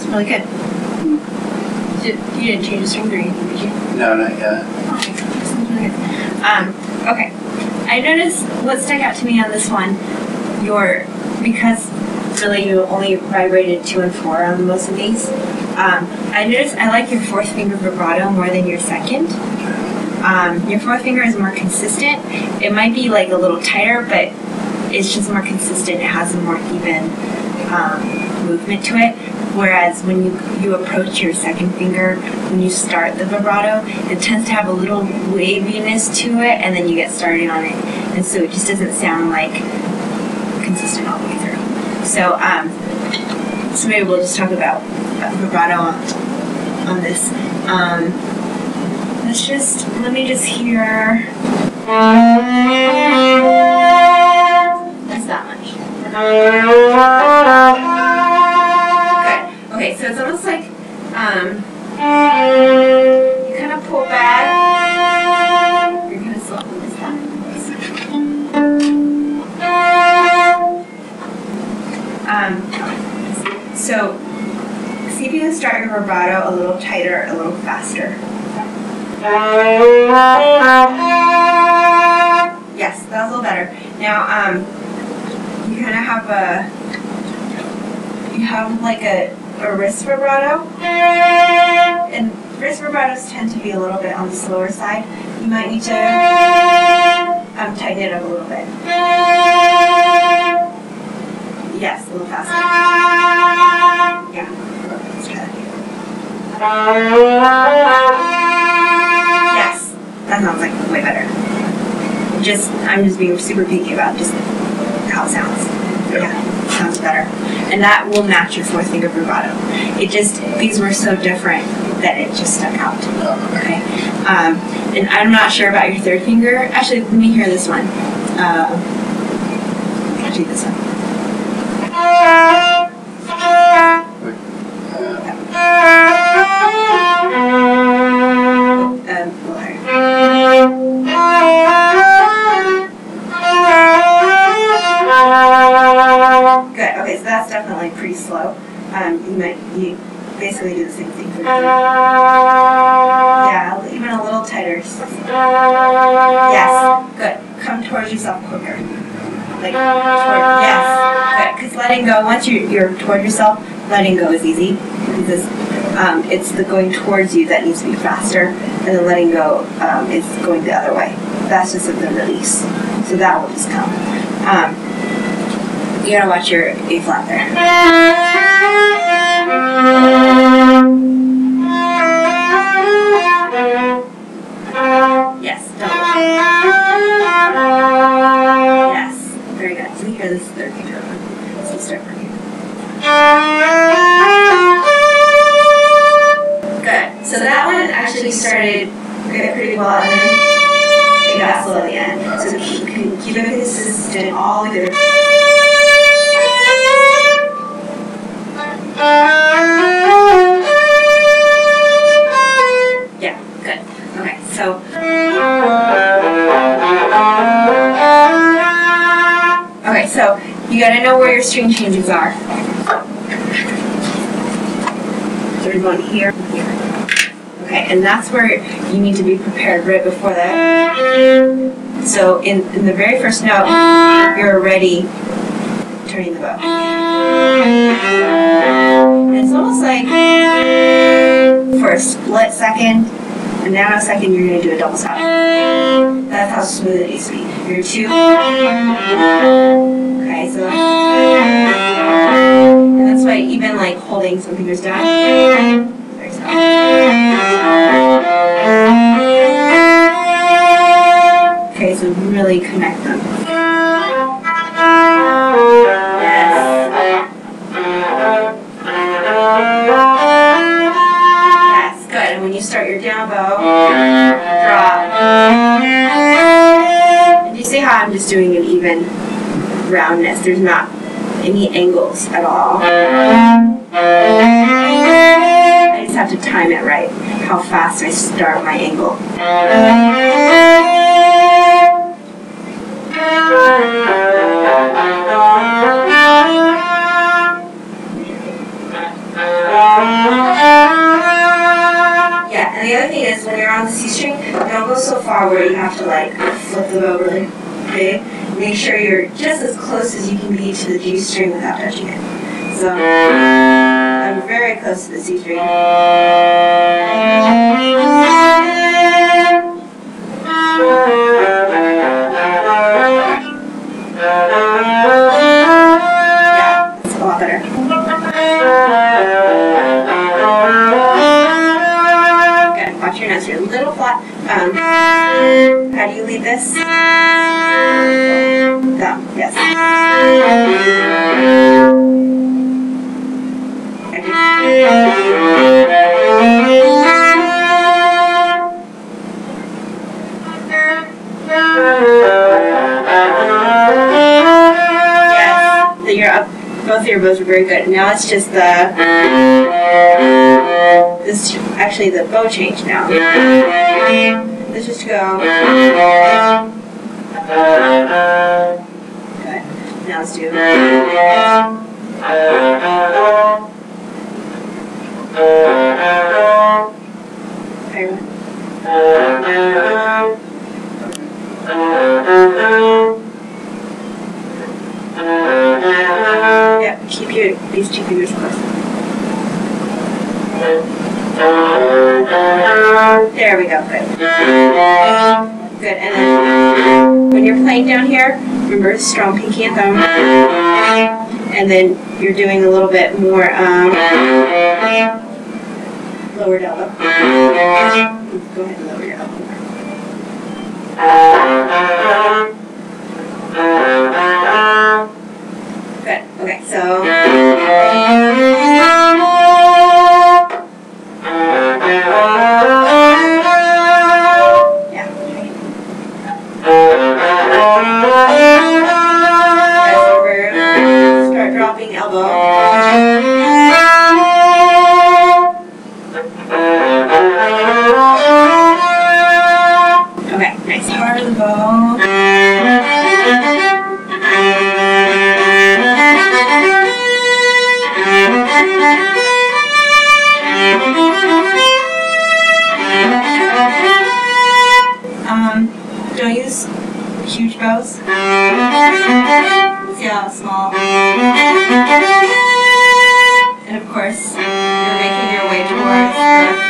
Really good. You didn't change the string or anything, did you? No, not yet. Okay, okay. I noticed what stuck out to me on this one, because really you only vibrated 2 and 4 on most of these. I noticed I like your 4th finger vibrato more than your 2nd. Your 4th finger is more consistent. It might be like a little tighter, but it's just more consistent. It has a more even movement to it. Whereas when you approach your 2nd finger, when you start the vibrato, it tends to have a little waviness to it, and then you get started on it. And so it just doesn't sound like consistent all the way through. So, so maybe we'll just talk about vibrato on this. Let me just hear. That's that much. Okay, so it's almost like you kind of pull back. You're kind of slow. What is that? So see if you can start your vibrato a little tighter, a little faster. Yes, that was a little better. Now you kind of have like a wrist vibrato, and wrist vibratos tend to be a little bit on the slower side. You might need to tighten it up a little bit. Yes, a little faster. Yeah, let's try that. Yes, that sounds like way better. I'm just being super picky about just how it sounds. Yeah, sounds better. And that will match your 4th finger vibrato. These were so different that it just stuck out. Okay. And I'm not sure about your 3rd finger. Actually, let me hear this one. Actually, this one. Good. Okay, so that's definitely pretty slow. You basically do the same thing for yeah, even a little tighter. Yes, good. Come towards yourself quicker. Like yes, good. Because letting go, once you're toward yourself, letting go is easy. Because it's the going towards you that needs to be faster, and then letting go is going the other way. That's just a good release. So that will just come. You gotta watch your A flat there. Yes, double. Yes, very good. So here, this is 3rd finger. So start from here. Good. So that one actually started pretty well, and then it got slow at the end. So keep it consistent all the way through. So you gotta know where your string changes are. So there's one here, here. Okay, and that's where you need to be prepared right before that. So in the very first note, you're already turning the bow. And it's almost like for a split second, a nanosecond, you're going to do a double stop. That's how smooth it needs to be. You're two. Okay, so. And that's why even like holding some fingers down. Very soft. Okay, so really connect them. Yes, good. And when you start your down bow, drop. And you see how I'm just doing an even roundness? There's not any angles at all. I just have to time it right, how fast I start my angle. Yeah, and the other thing is when you're on the C string, don't go so far where you have to like flip the bow really big. Make sure you're just as close as you can be to the G string without touching it. So I'm very close to the C string. Yeah, it's a lot better. Good. Watch your nose. You're a little flat. How do you lead this? Thumb. Yes. Yes. So you're up. Both of your bows are very good. Now it's just the this actually the bow change now. Let's just go. Good. Now let's do. Yep, keep these two fingers close. There we go, good. Good, and then when you're playing down here, remember strong pinky and thumb. And then you're doing a little bit more lowered elbow. Go ahead and lower your elbow. Good, okay, so. Start dropping elbow. Okay, nice. Part of the bow. Don't use huge bows. See how small. And of course, you're making your way towards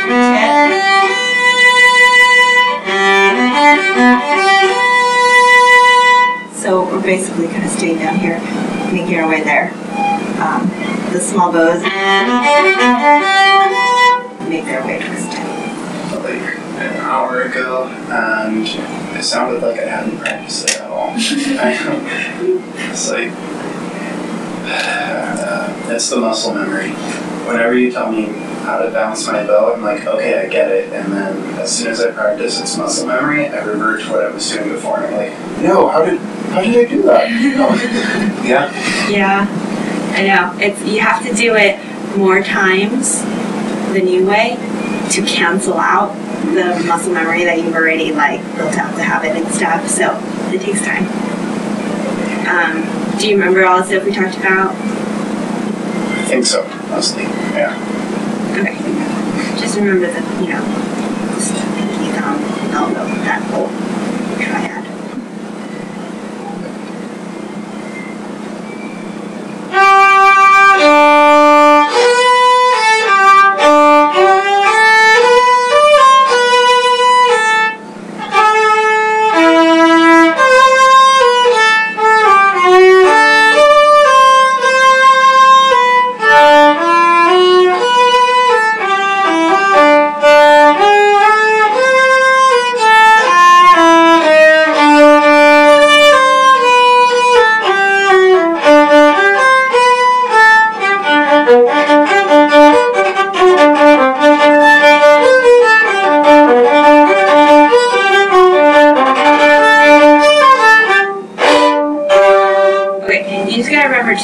the tip. So we're basically kind of staying down here, making our way there. The small bows make their way towards the tip. Like an hour ago, and it sounded like I hadn't practiced it at all. It's like, it's the muscle memory. Whenever you tell me how to bounce my bow, I'm like, okay, I get it. And then as soon as I practice its muscle memory, I revert to what I was doing before, and I'm like, no, how did I do that? No. Yeah. Yeah, I know. You have to do it more times the new way to cancel out the muscle memory that you've already like built out the habit and stuff. So it takes time. Do you remember all the stuff we talked about? I think so, mostly, yeah. Okay. Just remember that, you know, just pinky, thumb, elbow, that whole triad.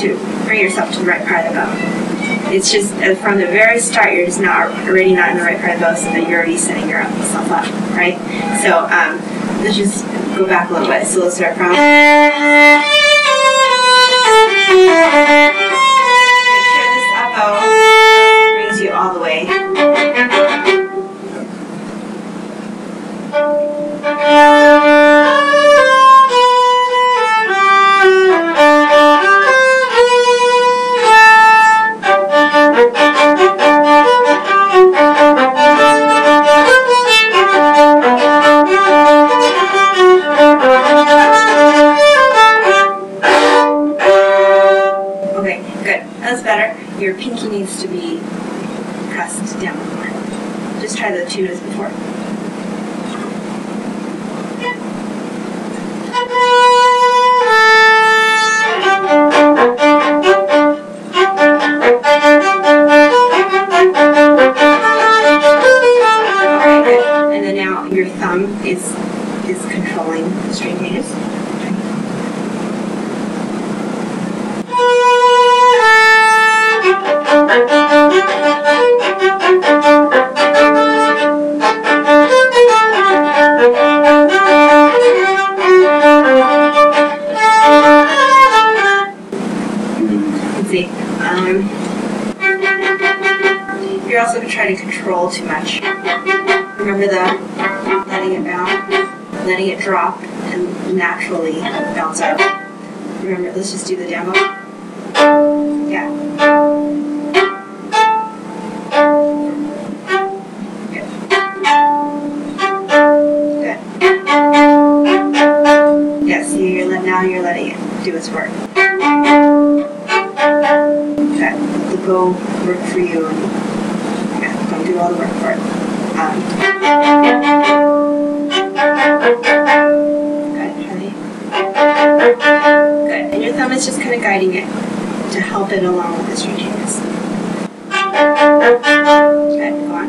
To bring yourself to the right part of the bow. It's just from the very start, you're just already not in the right part of the bow, so that you're already setting yourself up, right? So let's just go back a little bit. So let's start from. Make sure this up bow brings you all the way. Your pinky needs to be pressed down more. Just try the 2 notes before. Okay, good. And then now your thumb is controlling the string changes. You're also going to try to control too much. Remember the letting it bounce, letting it drop, and naturally bounce out. Remember, let's just do the demo. Yeah. Good. Good. Yeah, see, now you're letting it do its work. Okay, let the bow work for you, and yeah, don't do all the work for it. Good, honey. Good, and your thumb is just kind of guiding it to help it along with the string changes. Good, go on.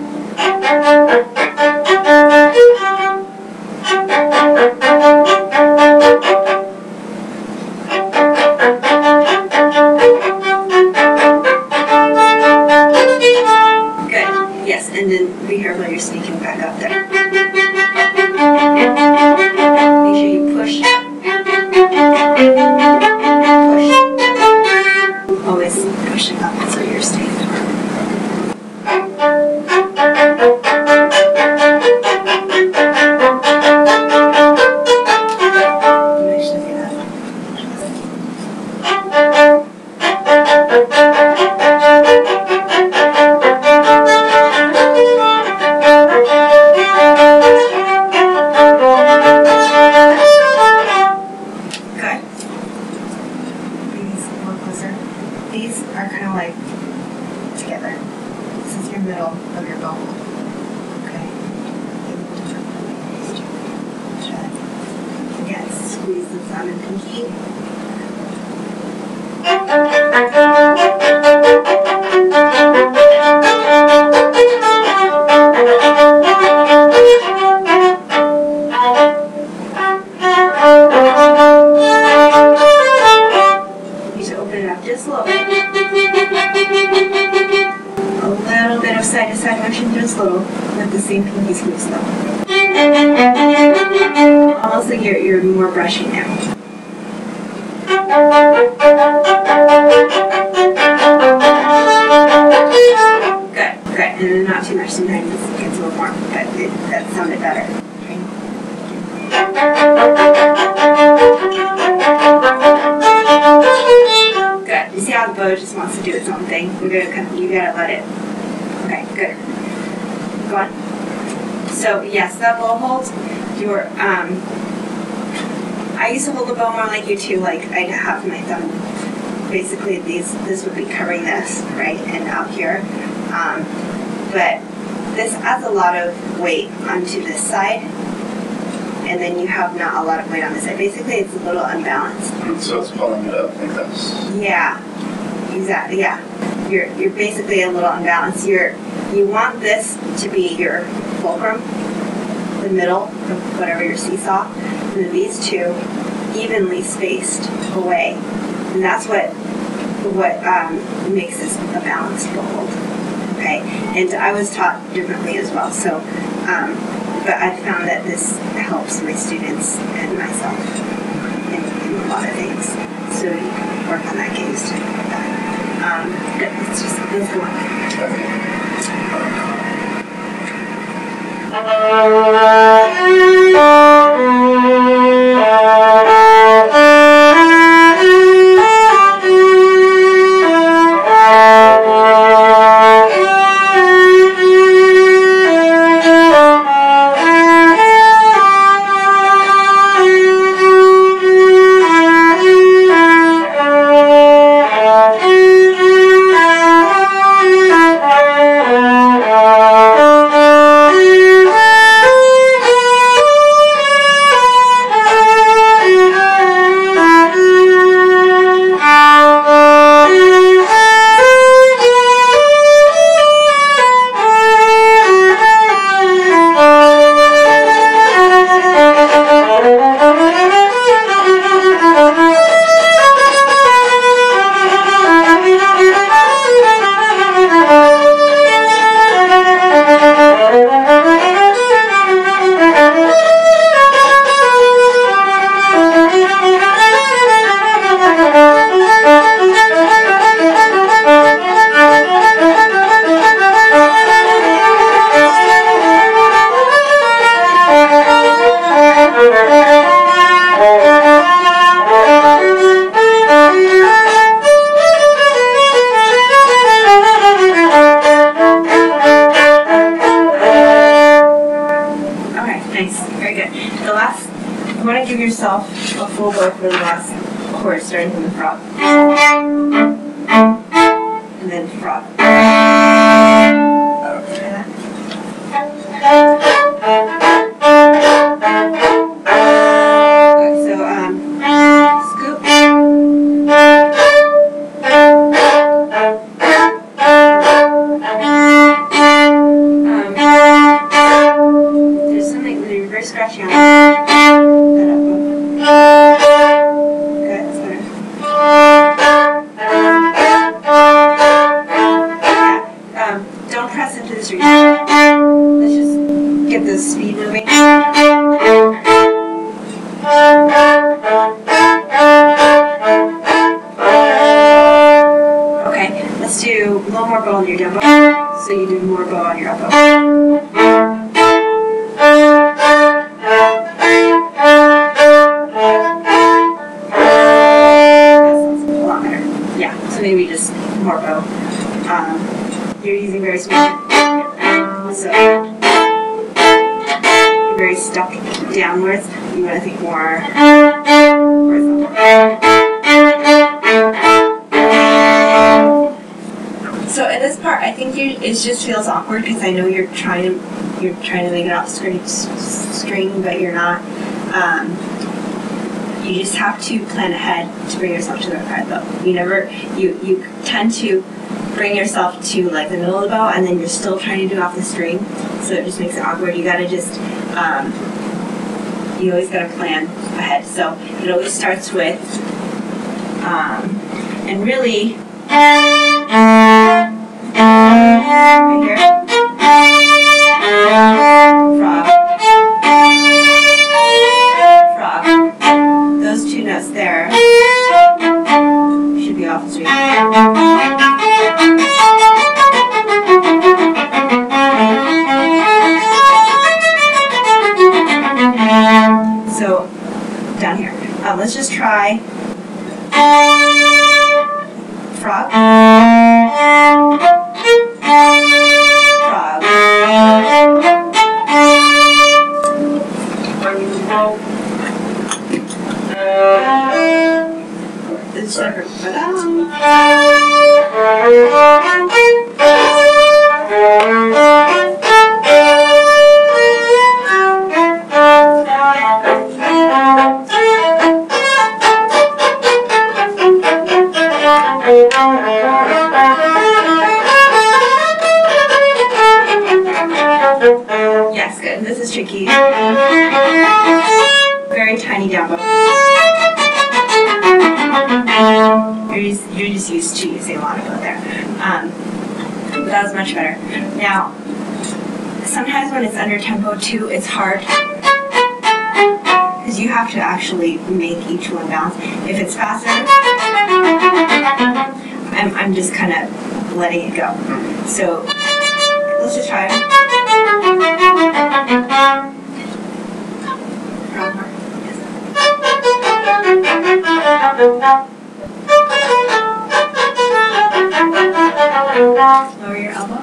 And then be careful you're sneaking back up there. Make sure you push. Push. Always pushing up so you're staying firm. These are kind of like together. This is your middle of your bow. Okay. Again, squeeze the thumb and pinky. You should open it up just a little bit. A little bit of side-to-side motion, just a little, with the same pinky squeeze though. Almost like you're more brushing now. Good, and then not too much. Sometimes it gets a little warm, but that sounded better. Good. You see how the bow just wants to do its own thing? You gotta let it. Okay, good. Go on. So yes, that bow hold. I used to hold the bow more like you too. Like I'd have my thumb. Basically, this would be covering this, right, and out here. But this adds a lot of weight onto this side, and then you have not a lot of weight on this side. Basically, it's a little unbalanced. So it's pulling it up like this. Yeah, exactly. Yeah, you're basically a little unbalanced. You want this to be your fulcrum, the middle of whatever your seesaw, and then these two evenly spaced away, and that's what makes this a balanced hold. Okay, and I was taught differently as well. So, but I found that this helps my students and myself in a lot of things. So you can work on that, get used to that. Good. Let's go on. Give yourself a full bow for the last chord, starting from the frog. And then frog. So, scoop. There's something that you're very scratchy on. Don't press into the string. Let's just get the speed moving. Okay, let's do a little more bow on your down bow. So you do more bow on your up bow. So maybe just more bow. You're using very small. So you're very stuck downwards. You want to think more horizontal. So in this part, I think it just feels awkward because I know you're trying to make it off string, but you're not. You just have to plan ahead to bring yourself to the part bow. You tend to bring yourself to like the middle of the bow, and then you're still trying to do off the string, so it just makes it awkward. You gotta just, you always gotta plan ahead. So it always starts with, and really, right here, frog, those two notes there. So, down here. Let's just try frog. Frog. It's different, but yes, good. This is tricky. Very tiny down bow. You're just used to using a lot of bow there. But that was much better. Now, sometimes when it's under tempo too, it's hard because you have to actually make each one bounce. If it's faster, I'm just kind of letting it go. So let's just try it. Lower your elbow.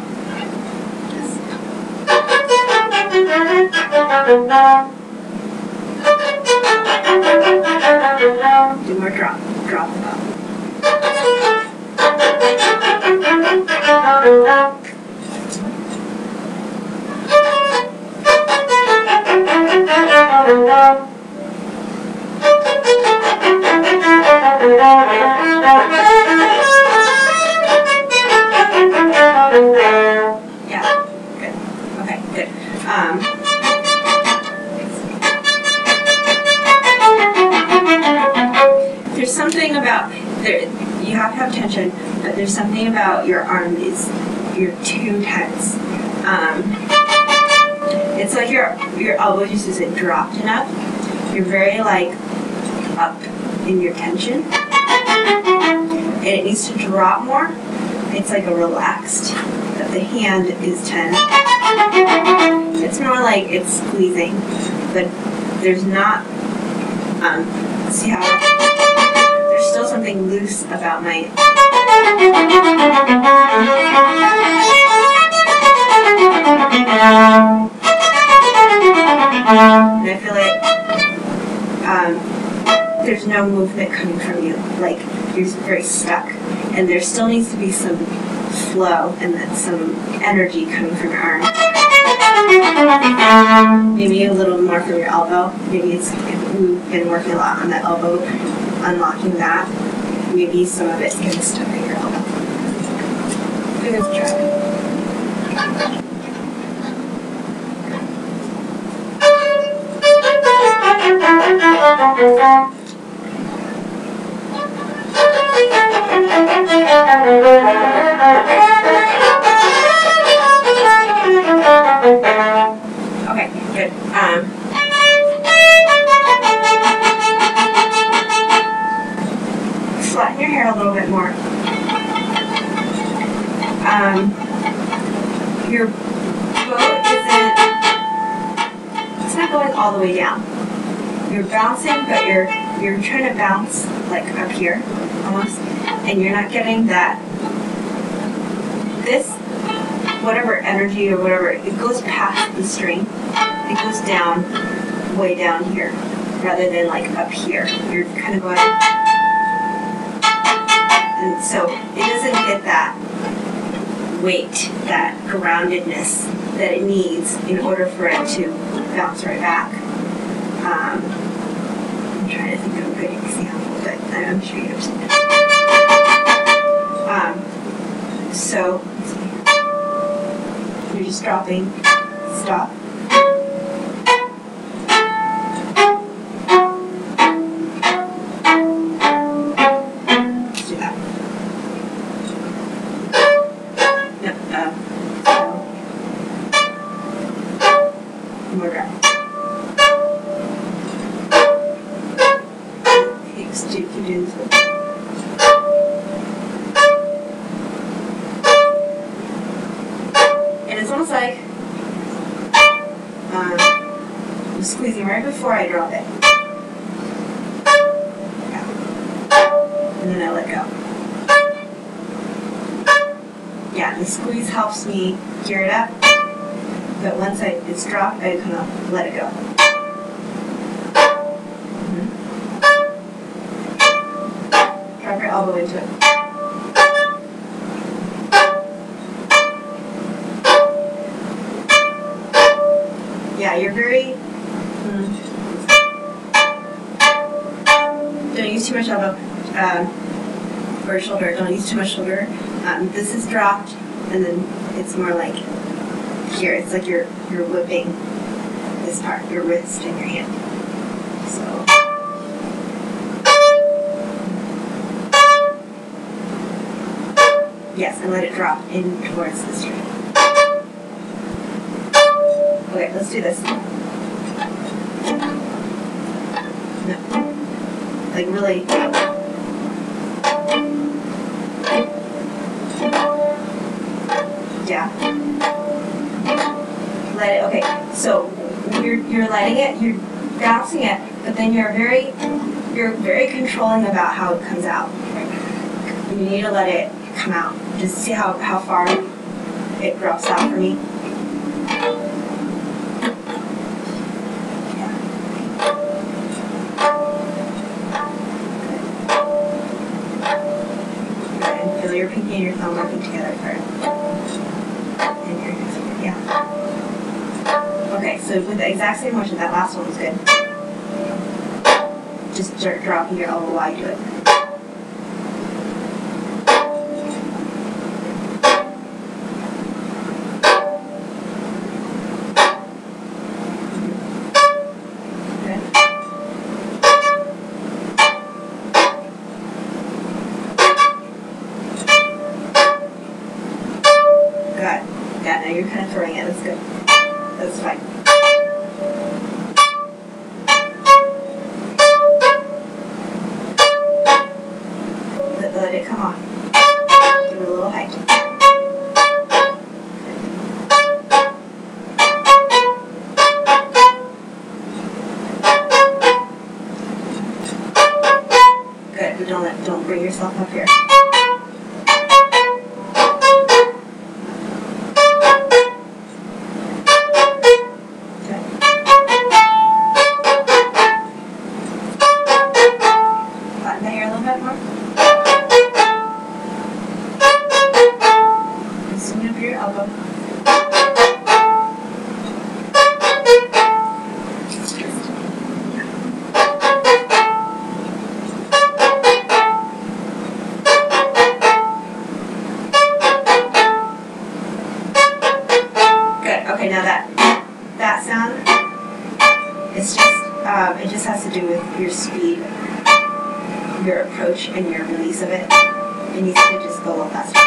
Yes. Do more drop. Drop the bow. Yeah, good. Okay, good. There's something about there. You have to have tension, but there's something about your arm is you're too tense. It's like your elbow just isn't dropped enough. You're very like up in your tension, and it needs to drop more. It's like a relaxed, but the hand is tense. It's more like it's squeezing, but there's not, see how, there's still something loose about my, and I feel like, there's no movement coming from you, like you're very stuck, and there still needs to be some flow and then some energy coming from your arm. Maybe a little more from your elbow. Maybe we've been working a lot on the elbow, unlocking that. Maybe some of it's getting stuck in your elbow. Let's try it. Okay, good. Flatten your hair a little bit more. Your bow it's not going all the way down. You're bouncing, but you're trying to bounce like up here, almost, and you're not getting that. This, whatever energy or whatever, it goes past the string. It goes down, way down here, rather than like up here. You're kind of going, and so it doesn't get that weight, that groundedness that it needs in order for it to bounce right back. I'm trying to think of a good example, but I'm sure you understand. So you're just dropping, stop. Let's do that. No, more drop. You can do this. sounds like I'm squeezing right before I drop it. Yeah. And then I let go. Yeah, the squeeze helps me gear it up, but once it's dropped, I kind of let it go. Drop your elbow into it. Yeah, you're very... Don't use too much elbow or shoulder. Don't use too much shoulder. This is dropped, and then it's more like here. It's like you're whipping this part, your wrist and your hand. So. Yes, and let it drop in towards the string. Okay, let's do this. No. Like really. Yeah. Let it, okay, so you're letting it, you're bouncing it, but then you're very controlling about how it comes out. You need to let it come out. Just see how far it drops out for me. Feel your pinky and your thumb working together for it. And your next one, yeah. Okay, so with the exact same motion, that last one was good. Just start dropping your elbow while you do it. Yeah, now you're kind of throwing it. That's good. That's fine. Let it come on. Give it a little height. Good, but don't bring yourself up here. Okay, now that sound, it just has to do with your speed, your approach, and your release of it. It needs to just go a little faster.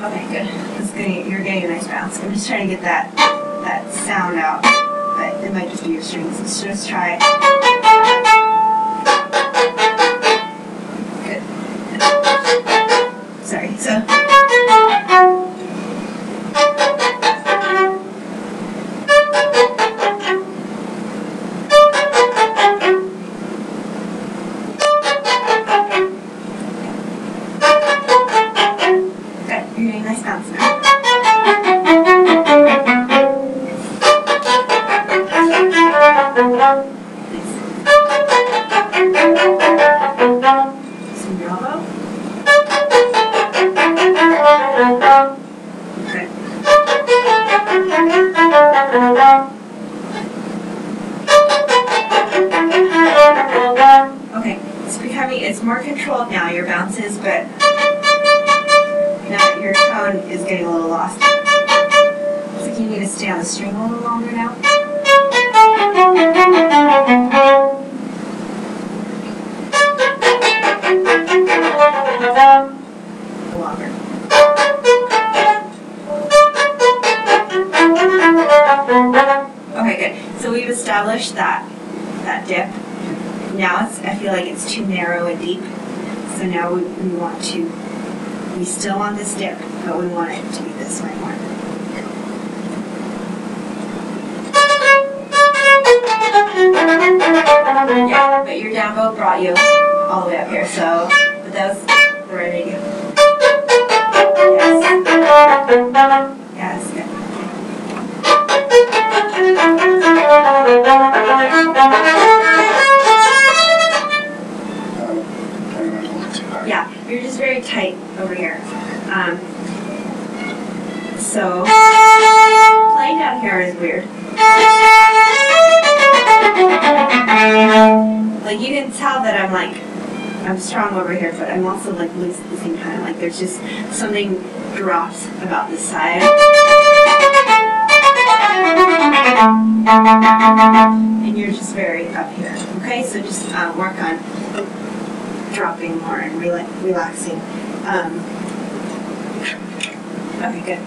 Okay, good. You're getting a nice bounce. I'm just trying to get that sound out, but it might just be your strings. Let's just try it. Good. Sorry, so. Good, you're getting a nice bounce now. Some elbow. Okay. Okay, it's more controlled now, your bounces, but now your tone is getting a little lost. Looks like you need to stay on the string a little longer now. Longer. established that dip. Now I feel like it's too narrow and deep. So now we want to, we still want this dip, but we want it to be this way more. Yeah, but your down bow brought you all the way up here, so, but that was the right idea. Yes. Yes, good. Yeah, you're just very tight over here. So, playing down here is weird. Like, you can tell that I'm strong over here, but I'm also like loose at the same time. Like, there's just something drops about this side. And you're just very up here. Okay, so just work on dropping more and relaxing. Okay, good.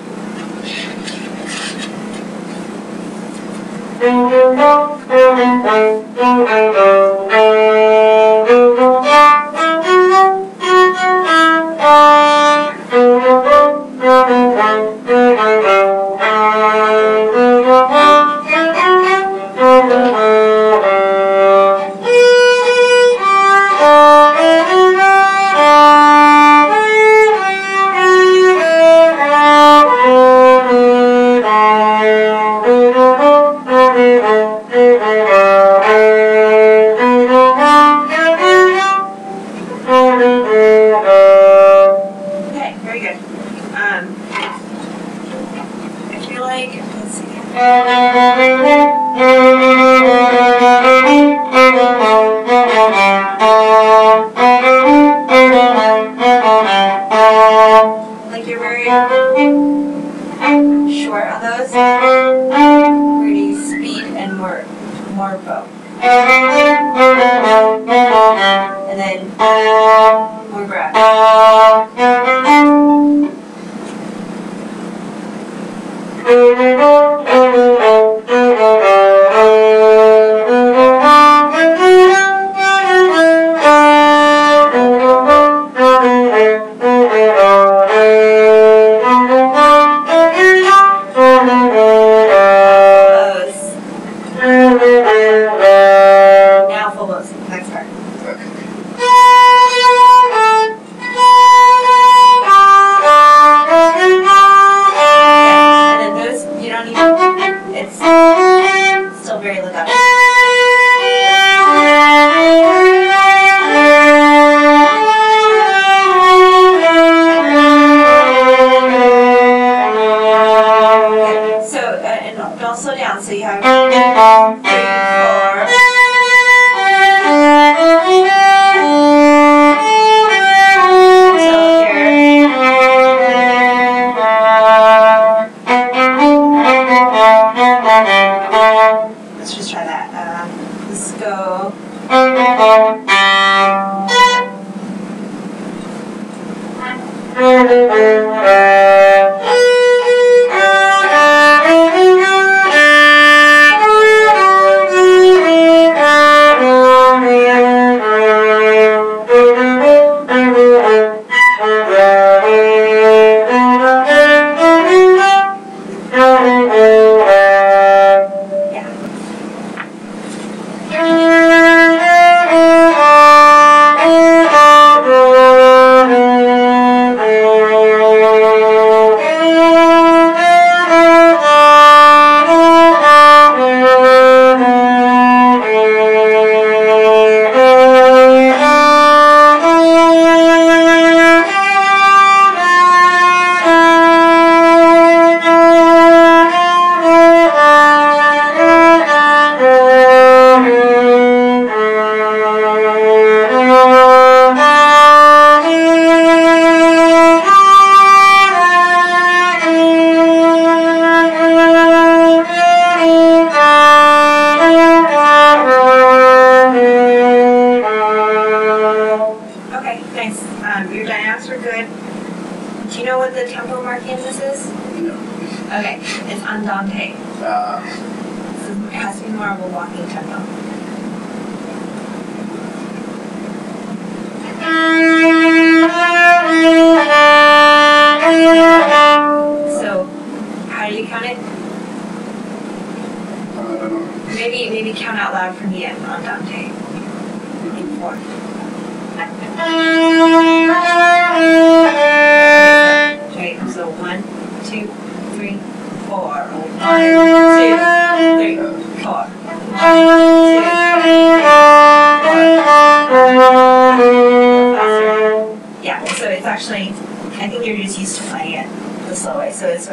it has to be more of a walking tempo. So, how do you count it? Maybe count out loud for me on Andante. In 4. Okay, so 1, 2, 3, 4. 1, 2, 3, 4. 1, 2, 3, 4. Yeah, so it's actually, I think you're just used to playing it the slow way, so it's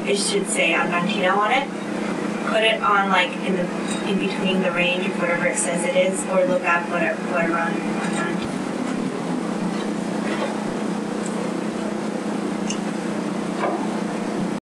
it should say Andantino on it. Put it on like in between the range of whatever it says it is, or look up whatever on